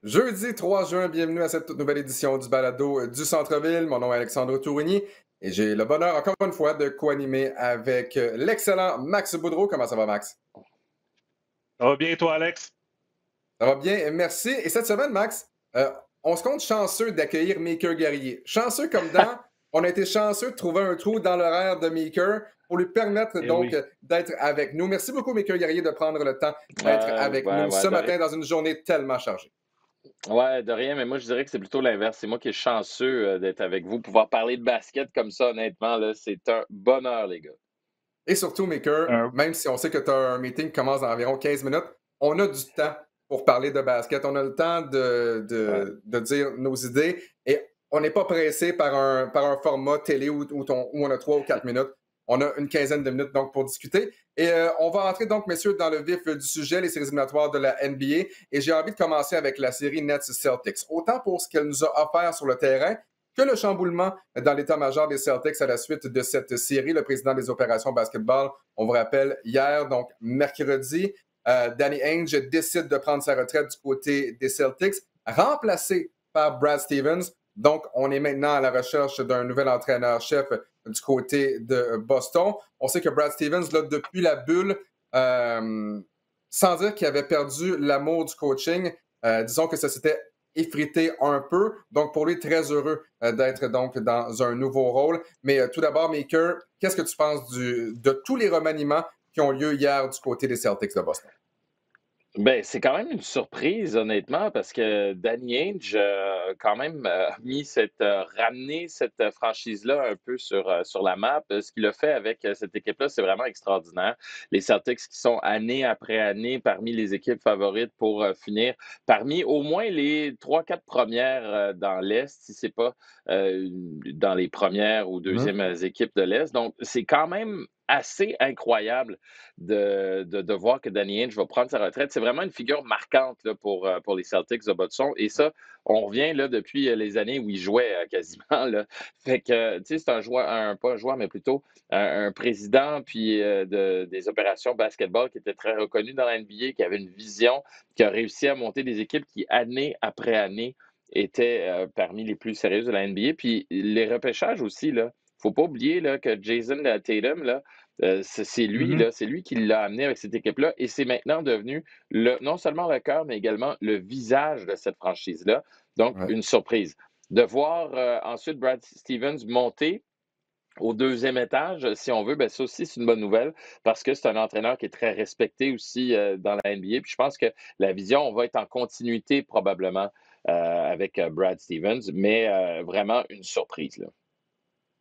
Jeudi 3 juin, bienvenue à cette toute nouvelle édition du Balado du Centre-Ville. Mon nom est Alexandre Tourigny et j'ai le bonheur, encore une fois, de co-animer avec l'excellent Max Boudreau. Comment ça va, Max? Ça va bien, toi, Alex? Ça va bien, merci. Et cette semaine, Max, on se compte chanceux d'accueillir Maker Guerrier. Chanceux comme dans, on a été chanceux de trouver un trou dans l'horaire de Maker pour lui permettre Eh donc oui. d'être avec nous. Merci beaucoup, Maker Guerrier, de prendre le temps d'être avec nous ce De rien. matin dans une journée tellement chargée. Ouais, de rien, mais moi, je dirais que c'est plutôt l'inverse. C'est moi qui est chanceux d'être avec vous. Pouvoir parler de basket comme ça, honnêtement, là, c'est un bonheur, les gars. Et surtout, Maker, Un- même si on sait que tu as un meeting qui commence dans environ 15 minutes, on a du temps pour parler de basket. On a le temps Ouais. de dire nos idées et on n'est pas pressé par un format télé où on a 3 ou 4 minutes. On a une quinzaine de minutes donc pour discuter. Et on va entrer donc, messieurs, dans le vif du sujet, les séries éliminatoires de la NBA. Et j'ai envie de commencer avec la série Nets-Celtics. Autant pour ce qu'elle nous a offert sur le terrain, que le chamboulement dans l'état-major des Celtics à la suite de cette série. Le président des opérations basketball, on vous rappelle, hier, donc mercredi, Danny Ainge décide de prendre sa retraite du côté des Celtics, remplacé par Brad Stevens. Donc, on est maintenant à la recherche d'un nouvel entraîneur-chef du côté de Boston. On sait que Brad Stevens, là, depuis la bulle, sans dire qu'il avait perdu l'amour du coaching, disons que ça s'était effrité un peu. Donc, pour lui, très heureux d'être donc dans un nouveau rôle. Mais tout d'abord, Maker, qu'est-ce que tu penses de tous les remaniements qui ont lieu hier du côté des Celtics de Boston? Ben, c'est quand même une surprise, honnêtement, parce que Danny Ainge, quand même, a mis ramené cette franchise-là un peu sur la map. Ce qu'il a fait avec cette équipe-là, c'est vraiment extraordinaire. Les Celtics qui sont année après année parmi les équipes favorites pour finir parmi au moins les 3-4 premières dans l'Est, si c'est pas dans les premières ou deuxièmes équipes de l'Est. Donc, c'est quand même assez incroyable de voir que Danny Ainge va prendre sa retraite. C'est vraiment une figure marquante là, pour les Celtics de Boston. Et ça, on revient là, depuis les années où il jouait quasiment. Là. Fait que, tu sais, c'est un joueur, pas un joueur, mais plutôt un président puis des opérations basketball qui était très reconnu dans la NBA, qui avait une vision, qui a réussi à monter des équipes qui, année après année, étaient parmi les plus sérieuses de la NBA. Puis les repêchages aussi, là. Faut pas oublier là, que Jason Tatum, là, c'est lui, Mhm. là, c'est lui qui l'a amené avec cette équipe-là et c'est maintenant devenu non seulement le cœur, mais également le visage de cette franchise-là. Donc, Ouais. une surprise. De voir ensuite Brad Stevens monter au deuxième étage, si on veut, ben ça aussi, c'est une bonne nouvelle parce que c'est un entraîneur qui est très respecté aussi dans la NBA. Puis je pense que la vision, on va être en continuité probablement avec Brad Stevens, mais vraiment une surprise. Là.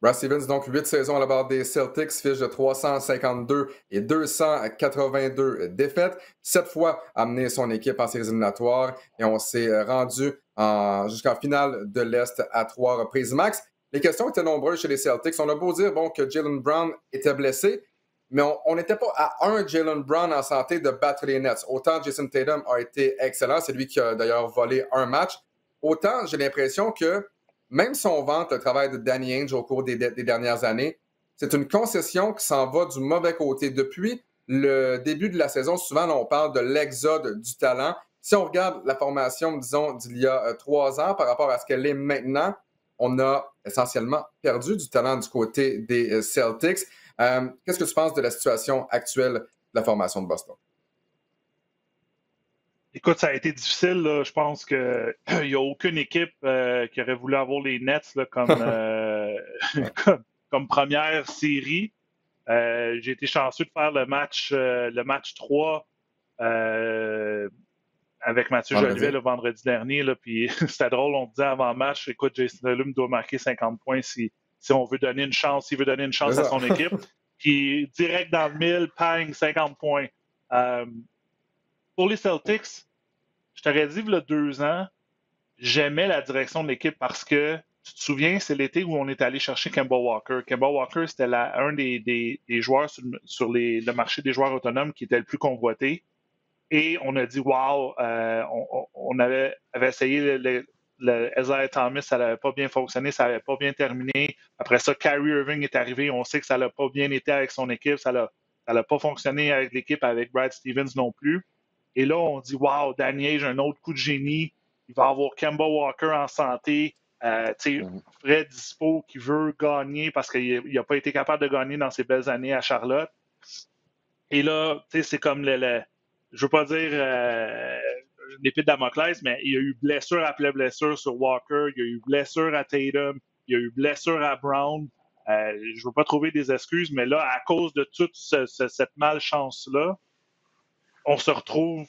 Brad Stevens, donc 8 saisons à la barre des Celtics, fiche de 352 et 282 défaites. 7 fois amené son équipe en séries éliminatoires et on s'est rendu jusqu'en finale de l'Est à 3 reprises. Max, les questions étaient nombreuses chez les Celtics. On a beau dire bon, que Jaylen Brown était blessé, mais on n'était pas à un Jaylen Brown en santé de battre les Nets. Autant Jason Tatum a été excellent, c'est lui qui a d'ailleurs volé un match. Autant j'ai l'impression que même si on vante le travail de Danny Ainge au cours des dernières années, c'est une concession qui s'en va du mauvais côté. Depuis le début de la saison, souvent, là, on parle de l'exode du talent. Si on regarde la formation, disons, d'il y a 3 ans par rapport à ce qu'elle est maintenant, on a essentiellement perdu du talent du côté des Celtics. Qu'est-ce que tu penses de la situation actuelle de la formation de Boston? Écoute, ça a été difficile. Là. Je pense qu'il n'y a aucune équipe qui aurait voulu avoir les Nets là, comme première série. J'ai été chanceux de faire le match 3 avec Mathieu Vendredi. Jolivet le vendredi dernier. Là, puis c'était drôle, on disait avant match, écoute, Jason Tatum doit marquer 50 points si on veut donner une chance, s'il veut donner une chance à son équipe. Puis direct dans le mille, pang, 50 points. Pour les Celtics, je t'aurais dit, il y a 2 ans, j'aimais la direction de l'équipe parce que, tu te souviens, c'est l'été où on est allé chercher Kemba Walker. Kemba Walker, c'était un des joueurs sur le marché des joueurs autonomes qui était le plus convoité. Et on a dit, wow, on avait essayé le Isaiah Thomas, ça n'avait pas bien fonctionné, ça n'avait pas bien terminé. Après ça, Kyrie Irving est arrivé, on sait que ça n'a pas bien été avec son équipe, ça n'a pas fonctionné avec l'équipe, avec Brad Stevens non plus. Et là, on dit, wow, Danny Ainge, un autre coup de génie. il va avoir Kemba Walker en santé, Fred Dispo qui veut gagner parce qu'il n'a pas été capable de gagner dans ses belles années à Charlotte. Et là, c'est comme je ne veux pas dire l'épée de Damoclès, mais il y a eu blessure après blessure sur Walker, il y a eu blessure à Tatum, il y a eu blessure à Brown. Je ne veux pas trouver des excuses, mais là, à cause de toute cette malchance-là, on se retrouve,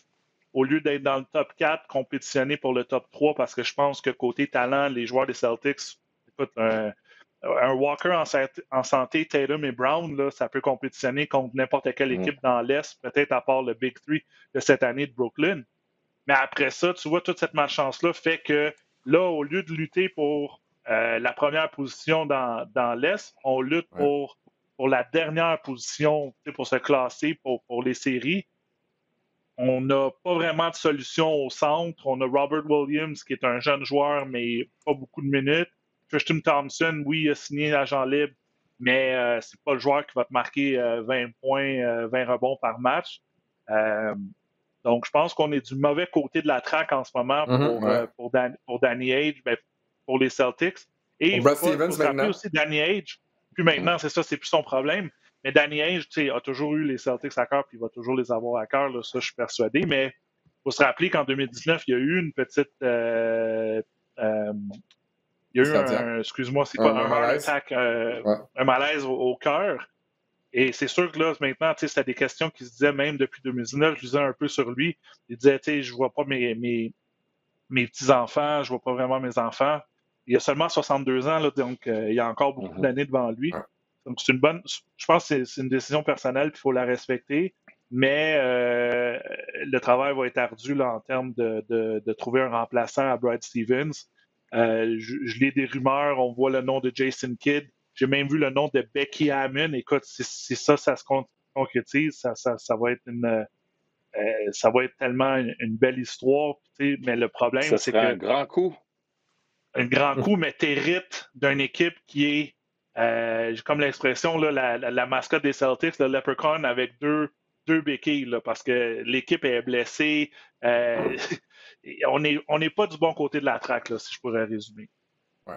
au lieu d'être dans le top 4, compétitionné pour le top 3, parce que je pense que côté talent, les joueurs des Celtics, écoute, un Walker en santé, Tatum et Brown, là, ça peut compétitionner contre n'importe quelle équipe dans l'Est, peut-être à part le Big Three de cette année de Brooklyn. Mais après ça, tu vois, toute cette malchance-là fait que là, au lieu de lutter pour la première position dans l'Est, on lutte pour la dernière position, pour se classer pour les séries. On n'a pas vraiment de solution au centre. On a Robert Williams, qui est un jeune joueur, mais pas beaucoup de minutes. Tristan Thompson, oui, il a signé agent libre, mais c'est pas le joueur qui va te marquer 20 points, 20 rebonds par match. Donc, je pense qu'on est du mauvais côté de la traque en ce moment pour Danny Ainge, pour les Celtics. Et il faut se rappeler aussi Danny Ainge. Puis maintenant, c'est ça, c'est plus son problème. Mais Danny Ainge, a toujours eu les Celtics à cœur, puis il va toujours les avoir à cœur, là, ça, je suis persuadé. Mais il faut se rappeler qu'en 2019, il y a eu une petite. Il y a eu excuse-moi, c'est quoi? Un malaise. Un malaise au cœur. Et c'est sûr que là, maintenant, c'était des questions qui se disaient même depuis 2019. Je lisais un peu sur lui. Il disait, je vois pas mes petits-enfants, je vois pas vraiment mes enfants. Il a seulement 62 ans, là, donc il y a encore beaucoup d'années devant lui. Donc, c'est une bonne. Je pense que c'est une décision personnelle, puis il faut la respecter. Mais le travail va être ardu là, en termes de trouver un remplaçant à Brad Stevens. Je lis des rumeurs, on voit le nom de Jason Kidd. J'ai même vu le nom de Becky Hammon. Écoute, si ça se concrétise, ça va être ça va être tellement une belle histoire. Mais le problème, c'est que. un grand coup. Un grand coup, mais t'hérites d'une équipe qui est, comme l'expression, là, la mascotte des Celtics, le Leprechaun avec deux béquilles, là, parce que l'équipe est blessée. On n'est pas du bon côté de la traque, là, si je pourrais résumer. Ouais.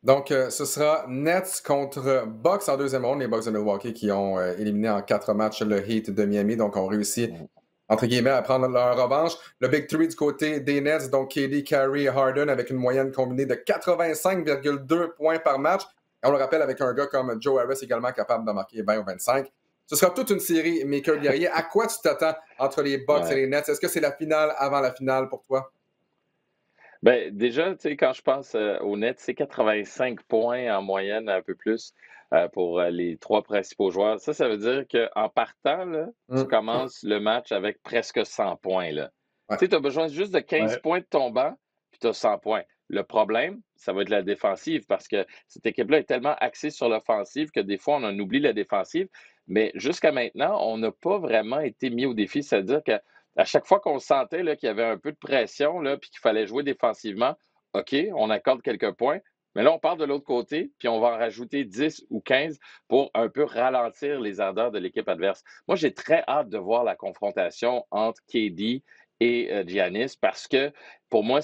Donc, ce sera Nets contre Bucks en deuxième ronde, les Bucks de Milwaukee qui ont éliminé en 4 matchs le Heat de Miami, donc ont réussi entre guillemets, à prendre leur revanche. Le Big Three du côté des Nets, donc KD, Kyrie et Harden, avec une moyenne combinée de 85,2 points par match. Et on le rappelle avec un gars comme Joe Harris également capable de marquer 20 ou 25. Ce sera toute une série, mes cœurs guerriers. À quoi tu t'attends entre les Bucks et les Nets? Est-ce que c'est la finale avant la finale pour toi? Bien, déjà, quand je pense aux Nets, c'est 85 points en moyenne, un peu plus, pour les 3 principaux joueurs. Ça veut dire qu'en partant, là, tu commences le match avec presque 100 points. Là. Tu as besoin juste de 15 points de ton banc, puis tu as 100 points. Le problème, ça va être la défensive, parce que cette équipe-là est tellement axée sur l'offensive que des fois, on en oublie la défensive. Mais jusqu'à maintenant, on n'a pas vraiment été mis au défi. C'est-à-dire que à chaque fois qu'on sentait là, qu'il y avait un peu de pression là, puis qu'il fallait jouer défensivement, OK, on accorde quelques points. Mais là, on part de l'autre côté, puis on va en rajouter 10 ou 15 pour un peu ralentir les ardeurs de l'équipe adverse. Moi, j'ai très hâte de voir la confrontation entre KD et Giannis parce que pour moi,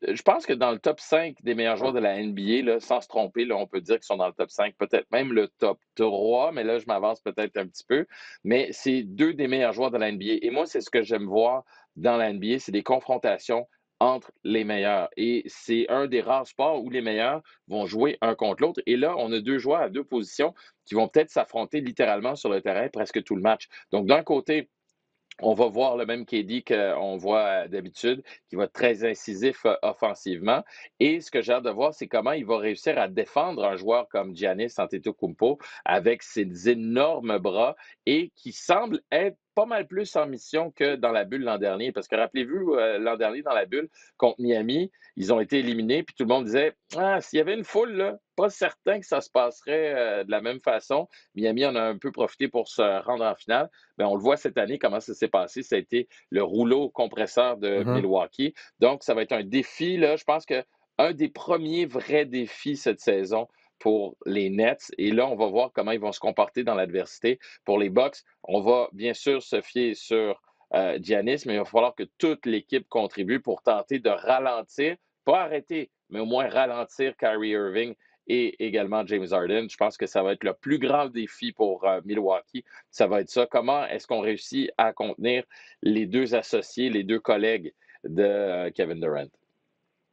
je pense que dans le top 5 des meilleurs joueurs de la NBA, là, sans se tromper, là, on peut dire qu'ils sont dans le top 5, peut-être même le top 3, mais là, je m'avance peut-être un petit peu. Mais c'est 2 des meilleurs joueurs de la NBA. Et moi, c'est ce que j'aime voir dans la NBA, c'est des confrontations entre les meilleurs. Et c'est un des rares sports où les meilleurs vont jouer un contre l'autre. Et là, on a 2 joueurs à 2 positions qui vont peut-être s'affronter littéralement sur le terrain presque tout le match. Donc, d'un côté, on va voir le même KD qu'on voit d'habitude, qui va être très incisif offensivement. Et ce que j'ai hâte de voir, c'est comment il va réussir à défendre un joueur comme Giannis Antetokounmpo avec ses énormes bras et qui semble être pas mal plus en mission que dans la bulle l'an dernier. Parce que rappelez-vous, l'an dernier, dans la bulle contre Miami, ils ont été éliminés, puis tout le monde disait s'il y avait une foule, là, pas certain que ça se passerait de la même façon. Miami en a un peu profité pour se rendre en finale. Bien, on le voit cette année, comment ça s'est passé. Ça a été le rouleau compresseur de Milwaukee. Donc, ça va être un défi. Là, je pense qu'un des premiers vrais défis cette saison pour les Nets. Et là, on va voir comment ils vont se comporter dans l'adversité. Pour les Bucks, on va bien sûr se fier sur Giannis, mais il va falloir que toute l'équipe contribue pour tenter de ralentir, pas arrêter, mais au moins ralentir Kyrie Irving et également James Harden. Je pense que ça va être le plus grand défi pour Milwaukee. Ça va être ça. Comment est-ce qu'on réussit à contenir les deux associés, les deux collègues de Kevin Durant?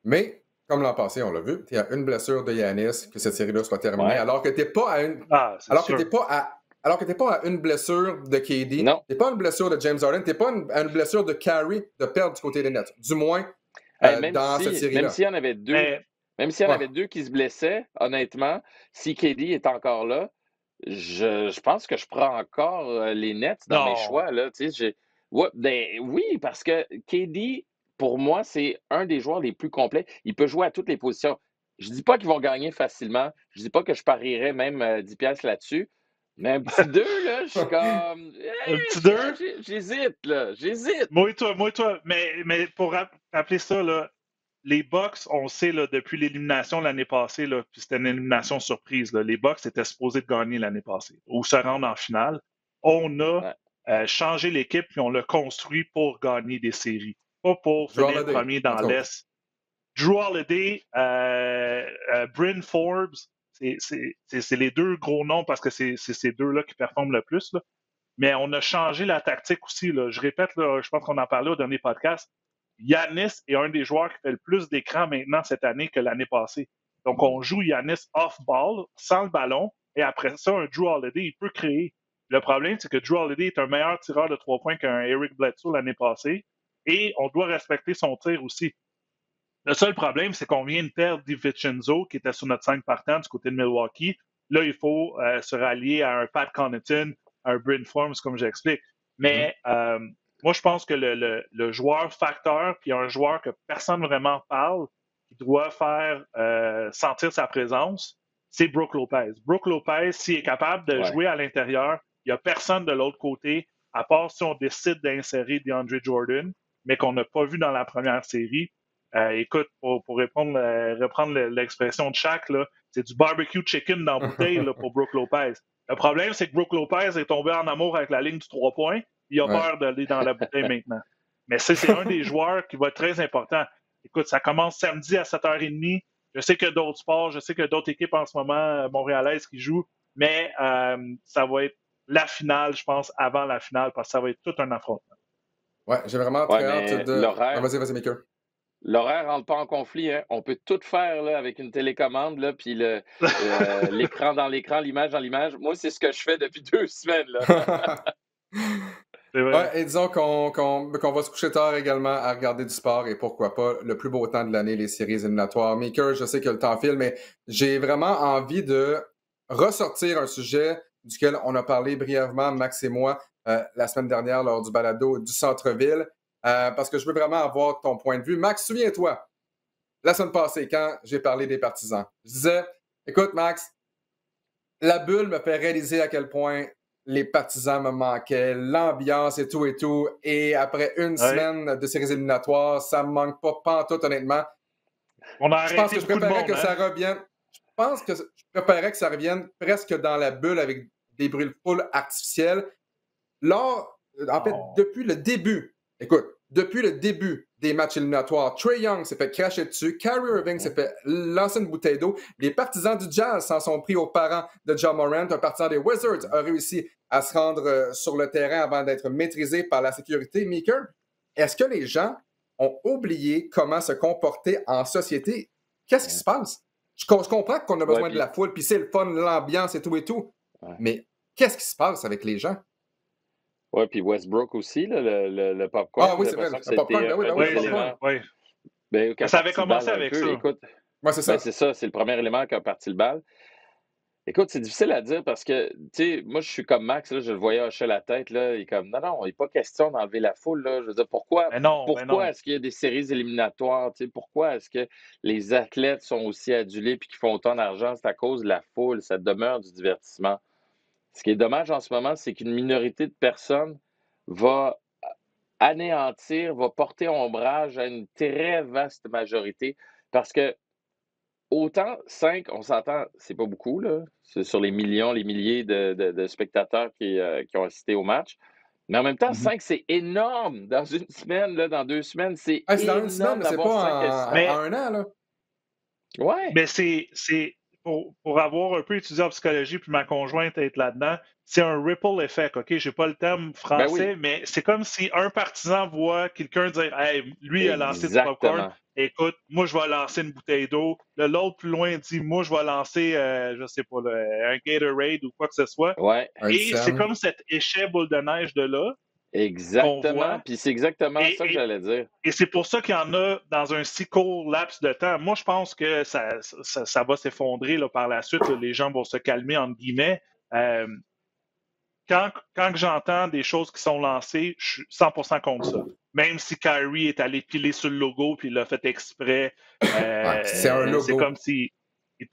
Mais, comme l'an passé, on l'a vu, il y a une blessure de Giannis que cette série-là soit terminée, Ouais. alors que tu n'es pas à une. C'est Alors sûr. que tu n'es pas à une blessure de KD, Non. tu n'es pas à une blessure de James Harden, tu n'es pas à une blessure de Kyrie de perdre du côté des Nets. Du moins, dans cette série-là. Même s'il y en avait deux. Même s'il y en avait deux qui se blessaient, honnêtement, si KD est encore là, je pense que je prends encore les Nets dans mes choix. Là, oui, parce que KD, pour moi, c'est un des joueurs les plus complets. Il peut jouer à toutes les positions. Je ne dis pas qu'ils vont gagner facilement. Je ne dis pas que je parierais même 10 piastres là-dessus. Mais un petit 2, là, je suis comme. Un petit 2? J'hésite, là. J'hésite. Moi-toi. Mais pour rappeler ça, là, les Bucks, on sait, là, depuis l'élimination l'année passée, là, puis c'était une élimination surprise, là, les Bucks étaient supposés de gagner l'année passée ou se rendre en finale. On a changé l'équipe puis on l'a construit pour gagner des séries, pas pour finir premier dans l'Est. Drew Holiday, Bryn Forbes, c'est les deux gros noms parce que c'est ces deux-là qui performent le plus. Là. Mais on a changé la tactique aussi. Là. Je répète, là, je pense qu'on en parlait au dernier podcast. Giannis est un des joueurs qui fait le plus d'écran maintenant cette année que l'année passée. Donc, on joue Giannis off-ball, sans le ballon, et après ça, un Drew Holiday, il peut créer. Le problème, c'est que Drew Holiday est un meilleur tireur de 3 points qu'un Eric Bledsoe l'année passée, et on doit respecter son tir aussi. Le seul problème, c'est qu'on vient de perdre DiVincenzo, qui était sur notre 5 partant du côté de Milwaukee. Là, il faut se rallier à un Pat Connaughton, à un Bryn Forbes, comme j'explique. Mais moi, je pense que le joueur facteur, puis un joueur que personne vraiment parle, qui doit faire sentir sa présence, c'est Brook Lopez. Brook Lopez, s'il est capable de jouer à l'intérieur, il n'y a personne de l'autre côté, à part si on décide d'insérer DeAndre Jordan, mais qu'on n'a pas vu dans la première série. Écoute, pour reprendre l'expression de Shaq, c'est du barbecue chicken dans la bouteille là, pour Brook Lopez. Le problème, c'est que Brook Lopez est tombé en amour avec la ligne du 3 points. Il a peur d'aller dans la bouteille maintenant. Mais c'est un des joueurs qui va être très important. Écoute, ça commence samedi à 7h30. Je sais qu'il y a d'autres sports, je sais qu'il y a d'autres équipes en ce moment montréalaises qui jouent, mais ça va être la finale, je pense, avant la finale, parce que ça va être tout un affrontement. Ouais, j'ai vraiment très hâte de... L'horaire... Vas-y, Maker. L'horaire rentre pas en conflit. Hein. On peut tout faire là, avec une télécommande, là, puis l'écran dans l'écran, l'image dans l'image. Moi, c'est ce que je fais depuis 2 semaines. Là. Et disons qu'on va se coucher tard également à regarder du sport et pourquoi pas le plus beau temps de l'année, les séries éliminatoires. Maker, je sais que le temps file, mais j'ai vraiment envie de ressortir un sujet duquel on a parlé brièvement, Max et moi, la semaine dernière lors du balado du Centre-Ville. Parce que je veux vraiment avoir ton point de vue. Max, souviens-toi, la semaine passée, quand j'ai parlé des partisans, je disais, écoute, Max, la bulle me fait réaliser à quel point les partisans me manquaient, l'ambiance et tout. Et après une semaine de séries éliminatoires, ça me manque pas pantoute, honnêtement. Je pense que je préférerais que ça revienne. Je pense que je préférerais que ça revienne presque dans la bulle avec des bruits de foule artificiels. Depuis le début, depuis le début des matchs éliminatoires, Trae Young s'est fait cracher dessus, Kyrie Irving s'est fait lancer une bouteille d'eau, les partisans du Jazz s'en sont pris aux parents de Ja Morant, un partisan des Wizards a réussi à se rendre sur le terrain avant d'être maîtrisé par la sécurité. Meeker, est-ce que les gens ont oublié comment se comporter en société? Qu'est-ce qui se passe? Je comprends qu'on a besoin de la foule, puis c'est le fun, l'ambiance et tout. Mais qu'est-ce qui se passe avec les gens? Oui, puis Westbrook aussi, là, le popcorn. Ah oui, c'est vrai. Le popcorn, oui. Ça avait commencé avec ça. Écoute, c'est ça. C'est ça, c'est le premier élément qui a parti le bal. Écoute, c'est difficile à dire parce que, tu sais, moi, je suis comme Max, là, je le voyais hocher la tête, là, il est comme, non, il n'est pas question d'enlever la foule, là. Je veux dire, pourquoi est-ce qu'il y a des séries éliminatoires, tu sais, pourquoi est-ce que les athlètes sont aussi adulés puis qu'ils font autant d'argent? C'est à cause de la foule, ça demeure du divertissement. Ce qui est dommage en ce moment, c'est qu'une minorité de personnes va anéantir, va porter ombrage à une très vaste majorité parce que autant 5, on s'entend, c'est pas beaucoup, là, c'est sur les millions, les milliers de spectateurs qui ont assisté au match, Mais en même temps, Mhm. 5, c'est énorme. Dans une semaine, là, dans 2 semaines, c'est C'est dans une semaine, énorme mais c'est d'avoir 5 pas Mais, en un an, là. Ouais, mais c'est pour avoir un peu étudié en psychologie, puis ma conjointe est là-dedans, c'est un ripple effect, OK? J'ai pas le terme ben oui, français, mais c'est comme si un partisan voit quelqu'un dire Hey, lui, il a lancé du popcorn. exactement. Écoute, moi, je vais lancer une bouteille d'eau. L'autre, plus loin, dit Moi, je vais lancer, je sais pas, un Gatorade ou quoi que ce soit. Ouais, Un Et c'est dixième. comme cet échec boule de neige de là qu'on exactement. voit. Puis c'est exactement Et, ça que et j'allais dire. et c'est pour ça qu'il y en a dans un si court laps de temps. Moi, je pense que ça va s'effondrer là, par la suite. Là, les gens vont se calmer, entre guillemets. Euh, quand j'entends des choses qui sont lancées, je suis 100% contre ça. Même si Kyrie est allé piler sur le logo puis il l'a fait exprès, Ouais, c'est un c'est logo. comme s'il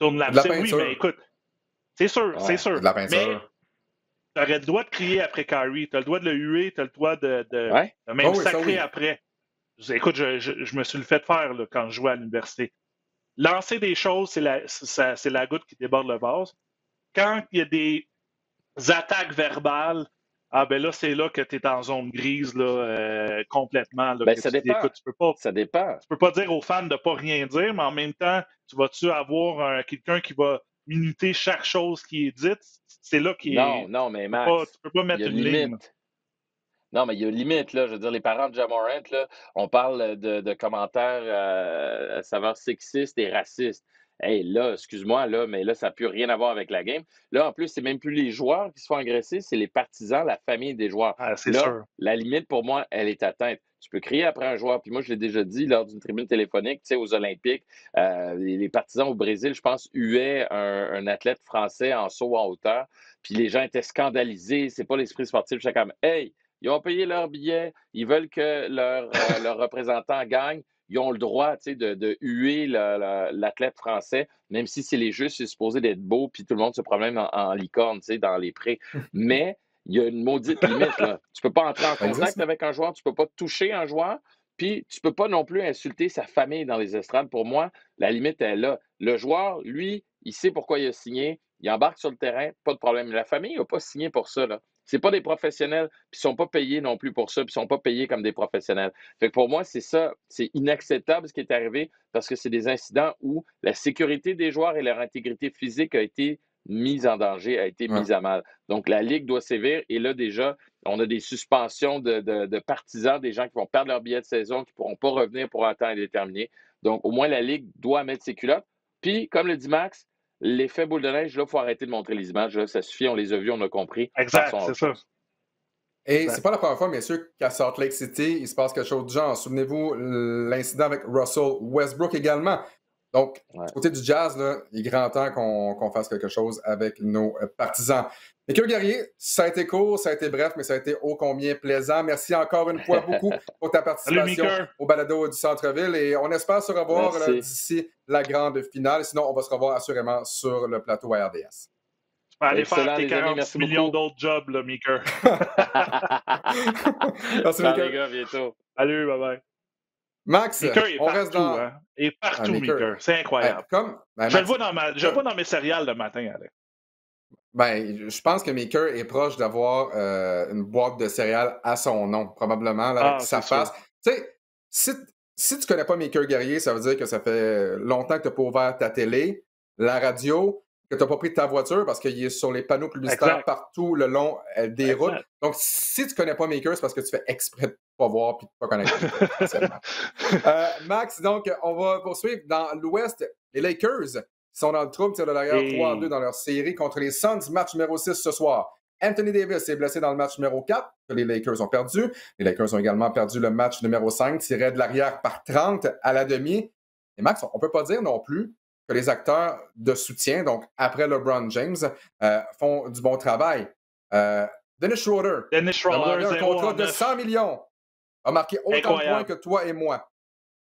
tourne C'est de la l'abcès. Oui, mais peinture. écoute, c'est sûr, c'est Ouais, C'est sûr. de la Mais peinture. tu aurais le droit de crier après Kyrie, tu as le droit de le huer, tu as le droit ouais, de même Oh oui, ça sacrer oui. après. Écoute, je me suis le fait faire là, quand je jouais à l'université. Lancer des choses, c'est la goutte qui déborde le vase. Quand il y a des attaques verbales, ah ben là, c'est là que tu es en zone grise là, complètement. Là, ben que ça tu dis, dépend. écoute, Ça dépend. tu peux pas dire aux fans de pas rien dire, mais en même temps, tu vas-tu avoir quelqu'un qui va minuter chaque chose qui est dite? C'est là qui Non, est. non, mais Max, Tu peux pas il y a mettre une ligne. Là. limite. Non, mais il y a limite, là. Je veux dire, les parents de Ja Morant, là, on parle de commentaires à saveur sexiste et raciste. Hey, là, excuse-moi, là, mais là, ça n'a plus rien à voir avec la game. Là, en plus, c'est même plus les joueurs qui se font agresser, c'est les partisans, la famille des joueurs. Ah, c'est Là, sûr. la limite, pour moi, elle est atteinte. Tu peux crier après un joueur, puis moi, je l'ai déjà dit lors d'une tribune téléphonique, tu sais, aux Olympiques, les partisans au Brésil, je pense, huaient un athlète français en saut en hauteur, puis les gens étaient scandalisés, c'est pas l'esprit sportif. J'étais comme, hey, ils ont payé leur billet, ils veulent que leur représentant gagne. Ils ont le droit de huer l'athlète français, même si c'est les jeux, c'est supposé d'être beau, puis tout le monde se promène en licorne dans les prés. Mais il y a une maudite limite. Là. Tu ne peux pas entrer en Ça existe, contact ça? avec un joueur, tu ne peux pas toucher un joueur, puis tu ne peux pas non plus insulter sa famille dans les estrades. Pour moi, la limite est là. Le joueur, lui, il sait pourquoi il a signé, il embarque sur le terrain, pas de problème. La famille n'a pas signé pour ça. Là. C'est pas des professionnels, puis ils sont pas payés non plus pour ça, puis ils sont pas payés comme des professionnels. Fait que pour moi, c'est ça, c'est inacceptable ce qui est arrivé parce que c'est des incidents où la sécurité des joueurs et leur intégrité physique a été mise en danger, a été Ouais. mise à mal. Donc la Ligue doit sévir et là déjà, on a des suspensions de partisans, des gens qui vont perdre leur billet de saison, qui ne pourront pas revenir pour un temps indéterminé. Donc au moins la Ligue doit mettre ses culottes. Puis, comme le dit Max, l'effet boule de neige, là, il faut arrêter de montrer les images. Là, ça suffit, on les a vus, on a compris. Passons Exact, à c'est autre ça. chose. Et c'est Exact. pas la première fois, messieurs, qu'à Salt Lake City, il se passe quelque chose du genre. Souvenez-vous, l'incident avec Russell Westbrook également. Donc, Ouais. du côté du Jazz, là, il est grand temps qu'on fasse quelque chose avec nos partisans. Michael Guerrier, ça a été court, ça a été bref, mais ça a été ô combien plaisant. Merci encore une fois beaucoup pour ta Salut, participation Mika. au balado du centre-ville et on espère se revoir Merci. d'ici la grande finale. Sinon, on va se revoir assurément sur le plateau à RDS. Tu peux aller faire Excellent, tes les amis. 46 Merci millions beaucoup. d'autres jobs, là, Mika. Merci, Ciao, les Michael. gars. À bientôt. Salut, bye bye. Max, Mika est on reste partout, dans. hein. Il est partout, Maker. Mika. C'est incroyable. Ben, Je le Max, vois je le vois dans mes céréales le matin, Alex. ben, je pense que Maker est proche d'avoir une boîte de céréales à son nom, probablement, là, avec Ah, sa c'est sûr. face. Tu sais, si tu connais pas Maker Guerrier, ça veut dire que ça fait longtemps que tu n'as pas ouvert ta télé, la radio, que tu n'as pas pris ta voiture parce qu'il est sur les panneaux publicitaires Exact. partout le long des routes. Exact. Donc, si tu connais pas Maker, c'est parce que tu fais exprès de ne pas voir et de ne pas connaître Maker, essentiellement. Max, donc, on va poursuivre. Dans l'Ouest, les Lakers sont dans le trouble, tirent de l'arrière 3-2 dans leur série contre les Suns, match numéro 6 ce soir. Anthony Davis est blessé dans le match numéro 4, que les Lakers ont perdu. Les Lakers ont également perdu le match numéro 5, tiré de l'arrière par 30 à la demi. Et Max, on ne peut pas dire non plus que les acteurs de soutien, donc après LeBron James, font du bon travail. Dennis Schroeder, demandé un contrat de 100 millions, a marqué autant de points que toi et moi.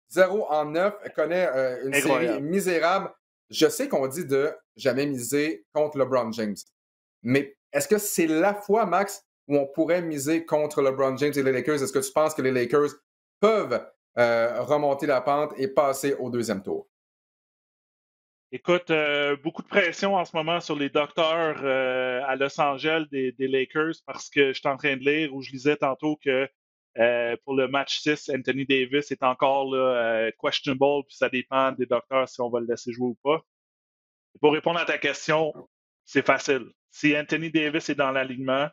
0 en 9, connaît une série misérable. Je sais qu'on dit de jamais miser contre LeBron James. Mais est-ce que c'est la fois, Max, où on pourrait miser contre LeBron James et les Lakers? Est-ce que tu penses que les Lakers peuvent remonter la pente et passer au deuxième tour? Écoute, beaucoup de pression en ce moment sur les docteurs à Los Angeles des Lakers parce que je suis en train de lire ou je lisais tantôt que pour le match 6, Anthony Davis est encore là, questionable, puis ça dépend des docteurs si on va le laisser jouer ou pas. Et pour répondre à ta question, c'est facile. Si Anthony Davis est dans l'alignement,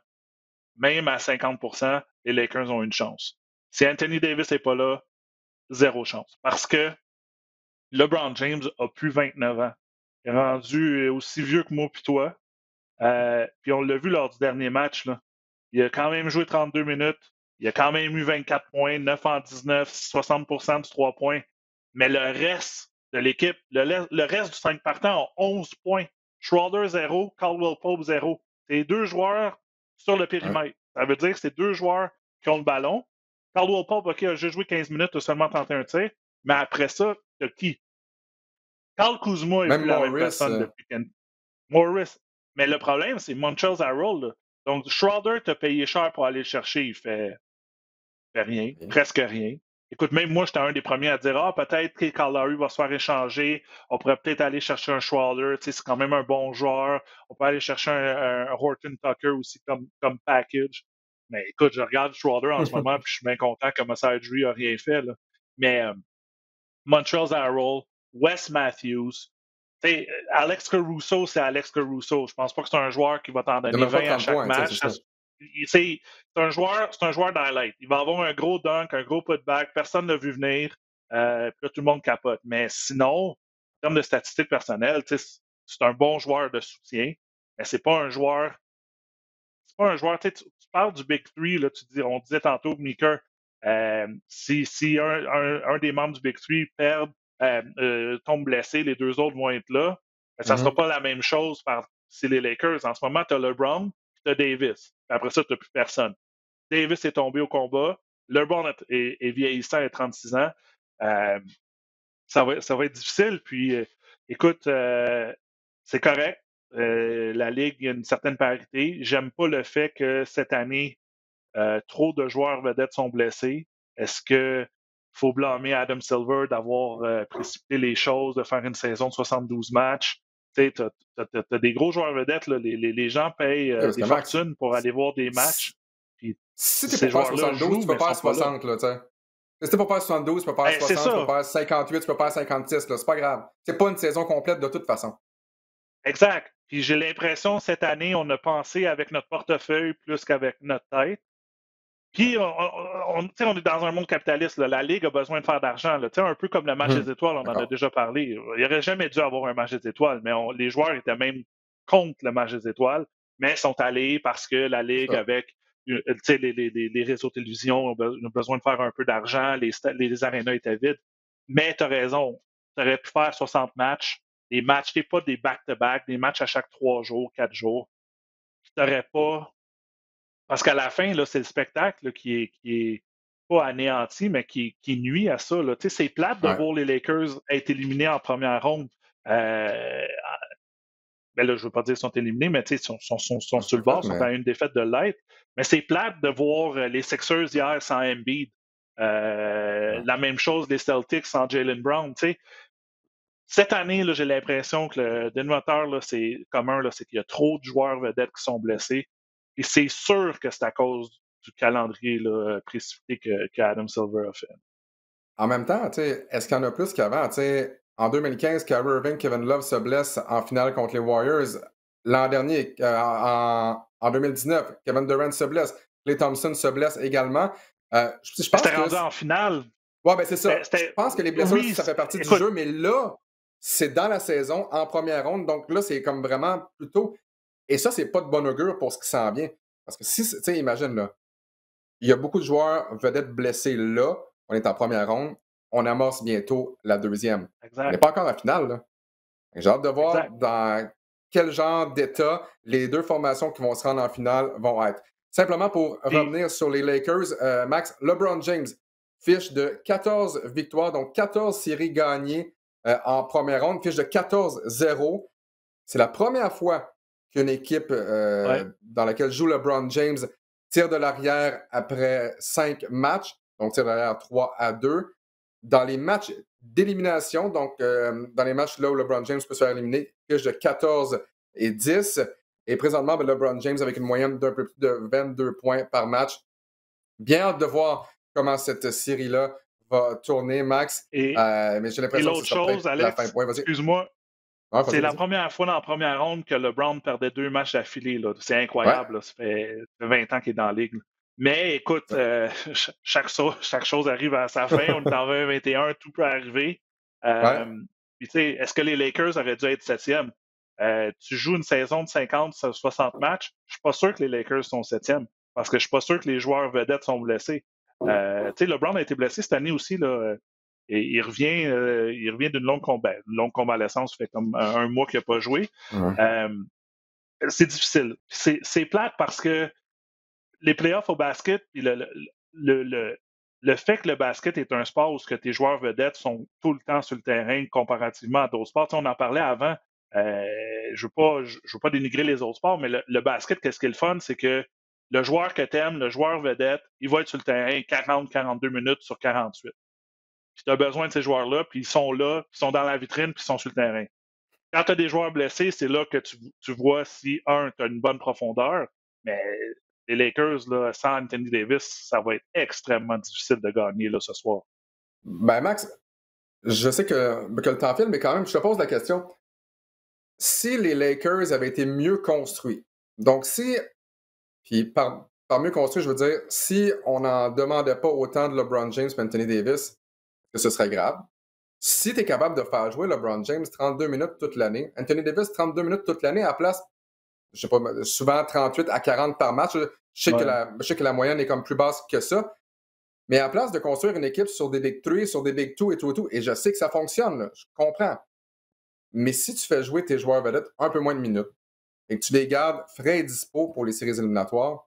même à 50%, les Lakers ont une chance. Si Anthony Davis n'est pas là, zéro chance. Parce que LeBron James a plus 29 ans. Il est rendu aussi vieux que moi puis toi. Puis on l'a vu lors du dernier match. Là. Il a quand même joué 32 minutes. Il a quand même eu 24 points, 9 en 19, 60% du 3 points. Mais le reste de l'équipe, le reste du 5 partants a 11 points. Schroeder 0, Caldwell Pope 0. C'est 2 joueurs sur le périmètre. Ça veut dire que c'est 2 joueurs qui ont le ballon. Caldwell Pope, OK, a juste joué 15 minutes, a seulement tenté un tir. Mais après ça, t'as qui? Carl Kuzma n'est Même plus la même Morris, personne depuis Morris. Mais le problème, c'est Montrezl Harrell. Là. Donc, Schroeder t'a payé cher pour aller le chercher. Il fait rien, presque rien. Écoute, même moi, j'étais un des premiers à dire peut-être que Kyle Lowry va se faire échanger. On pourrait peut-être aller chercher un Schroeder. C'est quand même un bon joueur. On peut aller chercher un Horton Tucker aussi comme package. Mais écoute, je regarde Schroeder en ce moment puis je suis bien content que Masai Ujiri n'a rien fait. Là. Mais Montrezl Harrell, Wes Matthews, Alex Caruso, c'est Alex Caruso. Je pense pas que c'est un joueur qui va t'en donner 20 à chaque points, match. C'est un joueur d'highlight. Il va avoir un gros dunk, un gros putback. Personne ne l'a vu venir. Puis là, tout le monde capote. Mais sinon, en termes de statistiques personnelles, c'est un bon joueur de soutien. Mais c'est pas un joueur. C'est pas un joueur. Tu parles du Big Three, là, on disait tantôt, Meeker, si un des membres du Big Three tombe blessé, les 2 autres vont être là. Ça ne sera pas la même chose si les Lakers. En ce moment, tu as LeBron, tu as Davis. Puis après ça, tu n'as plus personne. Davis est tombé au combat. LeBron est vieillissant à 36 ans. Ça va être difficile. Puis, écoute, c'est correct. La Ligue, il y a une certaine parité. J'aime pas le fait que cette année, trop de joueurs vedettes sont blessés. Est-ce qu'il faut blâmer Adam Silver d'avoir précipité les choses, de faire une saison de 72 matchs? Tu as des gros joueurs vedettes. Là. Les gens payent des fortunes pour aller voir des matchs. Puis, si tu es pour faire 72, tu peux faire 60. Là, si tu es pour faire 72, tu peux faire 60, tu peux faire 58, tu peux faire 56. C'est pas grave. C'est pas une saison complète de toute façon. Exact. Puis j'ai l'impression, cette année, on a pensé avec notre portefeuille plus qu'avec notre tête. Puis, on est dans un monde capitaliste. Là. La Ligue a besoin de faire d'argent. Un peu comme le match des étoiles, on en a déjà parlé. Il n'aurait jamais dû avoir un match des étoiles, mais les joueurs étaient même contre le match des étoiles, mais sont allés parce que la Ligue, avec les réseaux de télévision, ont besoin de faire un peu d'argent, les arénas étaient vides. Mais tu as raison, tu aurais pu faire 60 matchs. Des matchs, pas des back-to-back, des matchs à chaque 3 jours, 4 jours. Tu n'aurais pas. Parce qu'à la fin, là, c'est le spectacle là, qui est pas anéanti, mais qui nuit à ça. Là. C'est plate de voir les Lakers être éliminés en première ronde. Ben là, je ne veux pas dire qu'ils sont éliminés, mais ils sont sur le bord, sont à une défaite de l'être. Mais c'est plate de voir les Sixers hier sans Embiid. La même chose, les Celtics sans Jaylen Brown. Cette année, là, j'ai l'impression que le dénominateur, là, c'est commun, là, c'est qu'il y a trop de joueurs vedettes qui sont blessés. Et c'est sûr que c'est à cause du calendrier là, précipité que Adam Silver a fait. En même temps, est-ce qu'il y en a plus qu'avant? En 2015, Kyrie Irving, Kevin Love se blesse en finale contre les Warriors. L'an dernier, en 2019, Kevin Durant se blesse. Klay Thompson se blesse également. Je pense rendu en finale. Oui, ben c'est ça. Je pense que les blessures, ça fait partie du jeu, mais là, c'est dans la saison, en première ronde. Donc là, c'est comme vraiment plutôt... Et ça, c'est pas de bon augure pour ce qui s'en vient. Parce que si, tu sais, imagine, là, il y a beaucoup de joueurs vedettes blessés là. On est en première ronde. On amorce bientôt la deuxième. Exact. On n'est pas encore en finale, là. J'ai hâte de voir dans quel genre d'état les 2 formations qui vont se rendre en finale vont être. Simplement pour revenir sur les Lakers, Max, LeBron James, fiche de 14 victoires, donc 14 séries gagnées en première ronde, fiche de 14-0. C'est la première fois qu'une équipe dans laquelle joue LeBron James tire de l'arrière après 5 matchs, donc tire de l'arrière 3-2. Dans les matchs d'élimination. Donc, dans les matchs là où LeBron James peut se faire éliminer, fiche de 14-10. Et présentement, LeBron James avec une moyenne d'un peu plus de 22 points par match. Bien hâte de voir comment cette série-là va tourner, Max. Mais j'ai l'impression que ce sera peut-être la fin. Ouais, excuse-moi, c'est la première fois dans la première ronde que LeBron perdait 2 matchs d'affilée. C'est incroyable. Là. Ça fait 20 ans qu'il est dans la ligue. Là. Mais écoute, chaque chose arrive à sa fin. On est en 20-21, tout peut arriver. Puis, tu sais, est-ce que les Lakers auraient dû être 7e? Tu joues une saison de 50-60 matchs. Je suis pas sûr que les Lakers sont 7e parce que je suis pas sûr que les joueurs vedettes sont blessés. Tu sais, LeBron a été blessé cette année aussi. Là, et il revient d'une longue convalescence. Ça fait comme un mois qu'il n'a pas joué. C'est difficile. C'est plate parce que les playoffs au basket, puis le fait que le basket est un sport où tes joueurs vedettes sont tout le temps sur le terrain comparativement à d'autres sports. Tu sais, on en parlait avant. Je veux pas dénigrer les autres sports, mais le basket, qu'est-ce qui est le fun, c'est que le joueur que t'aimes, le joueur vedette, il va être sur le terrain 40-42 minutes sur 48. Puis tu as besoin de ces joueurs-là, puis ils sont là, puis ils sont dans la vitrine, puis ils sont sur le terrain. Quand tu as des joueurs blessés, c'est là que tu vois si, tu as une bonne profondeur, mais les Lakers, là, sans Anthony Davis, ça va être extrêmement difficile de gagner là, ce soir. Ben Max, je sais que le temps file, mais quand même, je te pose la question. Si les Lakers avaient été mieux construits, donc puis par mieux construit, je veux dire, si on n'en demandait pas autant de LeBron James et Anthony Davis, que ce serait grave. Si tu es capable de faire jouer LeBron James 32 minutes toute l'année, Anthony Davis 32 minutes toute l'année à la place, je sais pas, souvent 38 à 40 par match, je sais que la moyenne est comme plus basse que ça, mais à la place de construire une équipe sur des Big 3, sur des Big 2 et tout, et je sais que ça fonctionne, là, je comprends. Mais si tu fais jouer tes joueurs vedettes un peu moins de minutes et que tu les gardes frais et dispo pour les séries éliminatoires,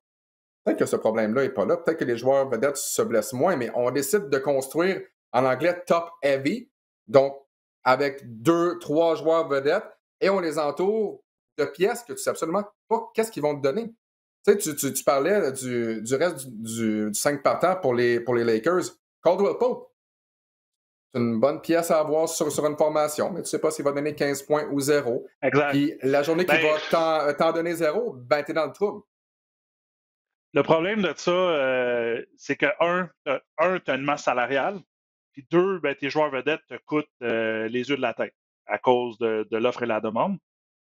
peut-être que ce problème-là n'est pas là. Peut-être que les joueurs vedettes se blessent moins, mais on décide de construire, en anglais, top heavy, donc avec 2-3 joueurs vedettes, et on les entoure de pièces que tu sais absolument pas qu'est-ce qu'ils vont te donner. Tu sais, tu parlais du reste du 5 partants pour les Lakers. Caldwell Pope, c'est une bonne pièce à avoir sur une formation, mais tu sais pas s'il va donner 15 points ou 0. Exact. Puis la journée qu'il va t'en donner 0, ben t'es dans le trouble. Le problème de ça, c'est que, tu as une masse salariale, puis 2, ben, tes joueurs vedettes te coûtent les yeux de la tête à cause de l'offre et la demande.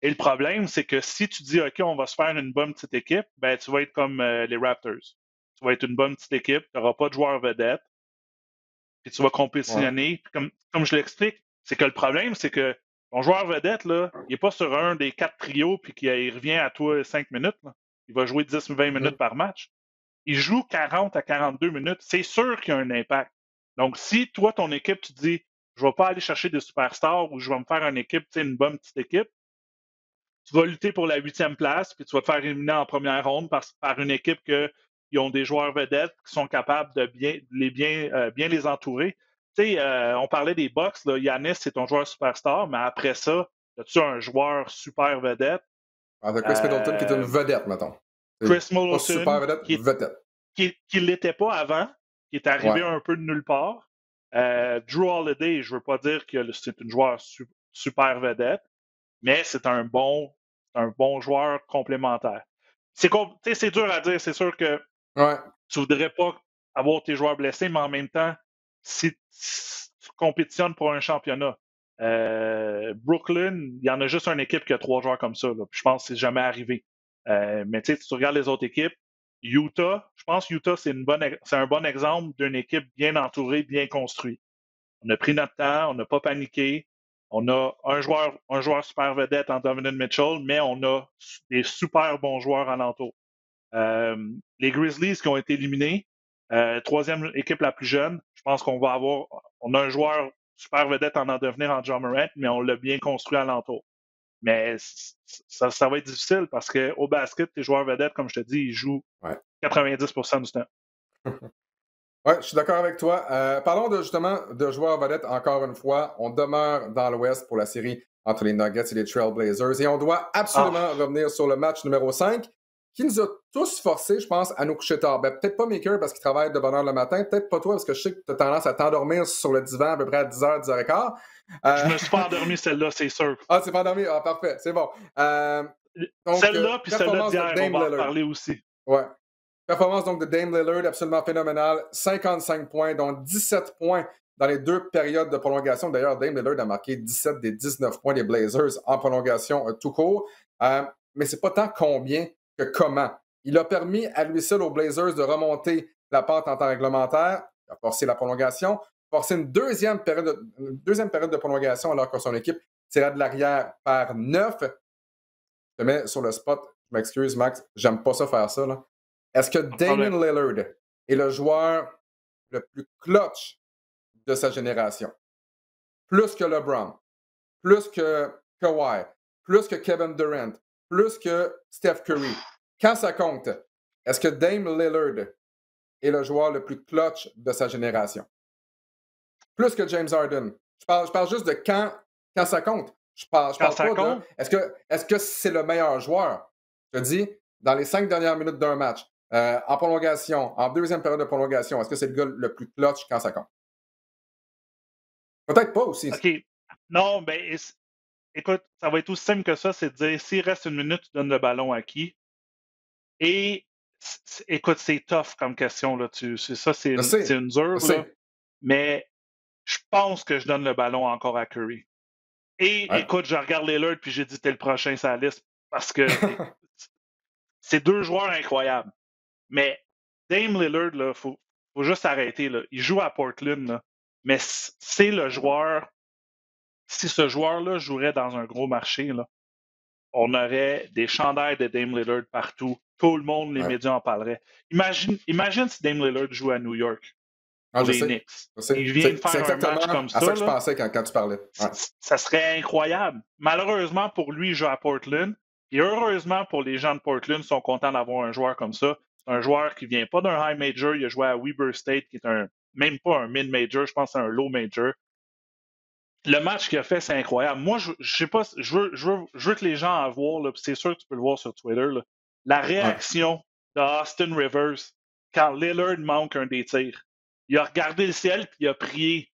Et le problème, c'est que si tu dis, OK, on va se faire une bonne petite équipe, ben, tu vas être comme les Raptors. Tu vas être une bonne petite équipe, tu n'auras pas de joueurs vedettes, puis tu vas compétitionner. Ouais. Comme je l'explique, c'est que le problème, c'est que ton joueur vedette, là, il n'est pas sur un des 4 trios puis qu'il revient à toi 5 minutes. Là. Il va jouer 10 ou 20 minutes par match. Il joue 40 à 42 minutes. C'est sûr qu'il y a un impact. Donc, si toi, ton équipe, tu dis, je ne vais pas aller chercher des superstars ou je vais me faire une équipe, une bonne petite équipe, tu vas lutter pour la 8e place, puis tu vas te faire éliminer en première ronde par une équipe qui ont des joueurs vedettes qui sont capables de bien les entourer. Tu sais, on parlait des Bucks, là, Giannis, c'est ton joueur superstar, mais après ça, as-tu un joueur super vedette? Avec Chris Middleton, qui est une vedette, mettons. Chris Middleton, super vedette, vedette. Qui ne l'était pas avant, qui est arrivé un peu de nulle part. Drew Holiday, je ne veux pas dire que c'est une joueur super vedette, mais c'est un bon joueur complémentaire. C'est dur à dire. C'est sûr que tu ne voudrais pas avoir tes joueurs blessés, mais en même temps, si tu compétitionnes pour un championnat, Brooklyn, il y en a juste une équipe qui a 3 joueurs comme ça. Là, puis je pense que c'est jamais arrivé. Mais si tu regardes les autres équipes, Utah, je pense que Utah, c'est un bon exemple d'une équipe bien entourée, bien construite. On a pris notre temps, on n'a pas paniqué. On a un joueur super vedette en Donovan Mitchell, mais on a des super bons joueurs alentour. Les Grizzlies qui ont été éliminés, 3e équipe la plus jeune, je pense on a un joueur super vedette en devenir en Ja Morant, mais on l'a bien construit alentour. Mais ça va être difficile parce qu'au basket, tes joueurs vedettes, comme je te dis, ils jouent 90% du temps. Oui, je suis d'accord avec toi. Parlons justement de joueurs vedettes encore une fois. On demeure dans l'Ouest pour la série entre les Nuggets et les Trailblazers. Et on doit absolument revenir sur le match numéro 5, qui nous a tous forcés, je pense, à nous coucher tard. Ben, peut-être pas Maker parce qu'il travaille de bonne heure le matin, peut-être pas toi parce que je sais que tu as tendance à t'endormir sur le divan à peu près à 10h, 10h15. Je me suis pas endormi celle-là, c'est sûr. Ah, c'est pas endormi? Ah, parfait, c'est bon. Donc, celle-là, puis celle-là d'hier, on va en parler aussi. Ouais. Performance donc de Dame Lillard, absolument phénoménale. 55 points, dont 17 points dans les 2 périodes de prolongation. D'ailleurs, Dame Lillard a marqué 17 des 19 points des Blazers en prolongation tout court. Mais c'est pas tant combien que comment. Il a permis à lui seul aux Blazers de remonter la pente en temps réglementaire. Il a forcé la prolongation, forcé une deuxième période de prolongation alors que son équipe tirait de l'arrière par 9. Je te mets sur le spot. Je m'excuse, Max. J'aime pas ça faire ça, là. Est-ce que Damian Lillard est le joueur le plus clutch de sa génération? Plus que LeBron, plus que Kawhi, plus que Kevin Durant, plus que Steph Curry. Quand ça compte, est-ce que Dame Lillard est le joueur le plus clutch de sa génération? Plus que James Harden. Je parle juste de quand ça compte. Je parle pas de... Est-ce que c'est le meilleur joueur? Je te dis, dans les 5 dernières minutes d'un match, en prolongation, en deuxième période de prolongation, est-ce que c'est le gars le plus clutch quand ça compte? Peut-être pas aussi. OK. Non, ben, écoute, ça va être aussi simple que ça, c'est de dire, s'il reste une minute, tu donnes le ballon à qui? Et, écoute, c'est tough comme question, là. Ça, c'est une dure, là. Mais je pense que je donne le ballon encore à Curry. Et, écoute, je regarde Lillard, puis j'ai dit, t'es le prochain sur la liste, parce que c'est 2 joueurs incroyables. Mais Dame Lillard, il faut juste arrêter. Là. Il joue à Portland, là, mais c'est le joueur. Si ce joueur-là jouerait dans un gros marché, là, on aurait des chandails de Dame Lillard partout. Tout le monde, les médias en parleraient. Imagine si Dame Lillard joue à New York. Pour les Knicks. Il vient de faire un match comme ça. C'est ça que je pensais quand tu parlais. Ouais. Ça serait incroyable. Malheureusement pour lui, il joue à Portland. Et heureusement pour les gens de Portland, ils sont contents d'avoir un joueur comme ça. C'est un joueur qui vient pas d'un high major. Il a joué à Weber State, qui est même pas un mid major. Je pense que c'est un low major. Le match qu'il a fait, c'est incroyable. Moi, je sais pas, je veux que les gens en voient, là, c'est sûr que tu peux le voir sur Twitter, là, la réaction d'Austin Rivers quand Lillard manque un des tirs. Il a regardé le ciel puis il a prié.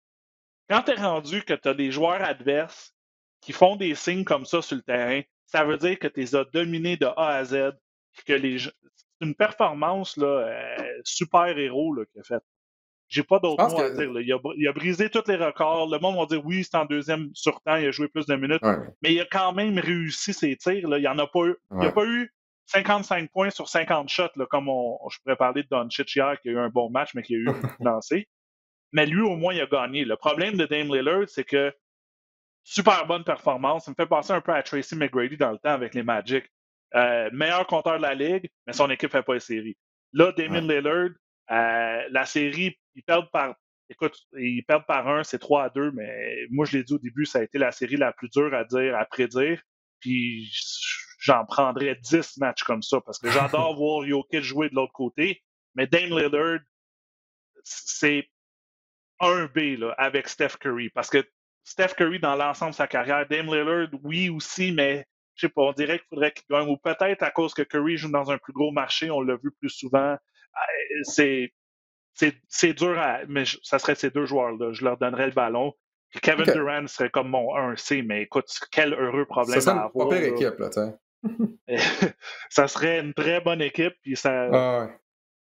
Quand tu es rendu que tu as des joueurs adverses qui font des signes comme ça sur le terrain, ça veut dire que tu les as dominés de A à Z. Que c'est une performance là, super-héros qu'il a faite. J'ai pas d'autres mots à dire. Là. Il a brisé tous les records. Le monde va dire oui, c'est en deuxième sur-temps, il a joué plus de minutes. Mais il a quand même réussi ses tirs. Là. Il n'y en a pas eu. Il n'y a pas eu 55 points sur 50 shots, là, comme je pourrais parler de Doncic hier, qui a eu un bon match, mais qui a eu lancé. Mais lui, au moins, il a gagné. Le problème de Dame Lillard, c'est que super bonne performance. Ça me fait penser un peu à Tracy McGrady dans le temps avec les Magic. Meilleur compteur de la Ligue, mais son équipe ne fait pas les séries. Là, Damian Lillard, la série, ils perdent par 1, c'est 3-2, mais moi, je l'ai dit au début, ça a été la série la plus dure à prédire. Puis j'en prendrais 10 matchs comme ça parce que j'adore voir Jokic jouer de l'autre côté. Mais Dame Lillard, c'est 1B là, avec Steph Curry. Parce que Steph Curry, dans l'ensemble de sa carrière, Dame Lillard, oui aussi, mais je sais pas, on dirait qu'il faudrait qu'il gagne. Ou peut-être à cause que Curry joue dans un plus gros marché, on l'a vu plus souvent. C'est dur mais ça serait ces 2 joueurs-là. Je leur donnerais le ballon. Puis Kevin Durant serait comme mon 1C, mais écoute, quel heureux problème ça serait à avoir. Une pas pire équipe, là, tu sais. Ça serait une très bonne équipe, puis ça...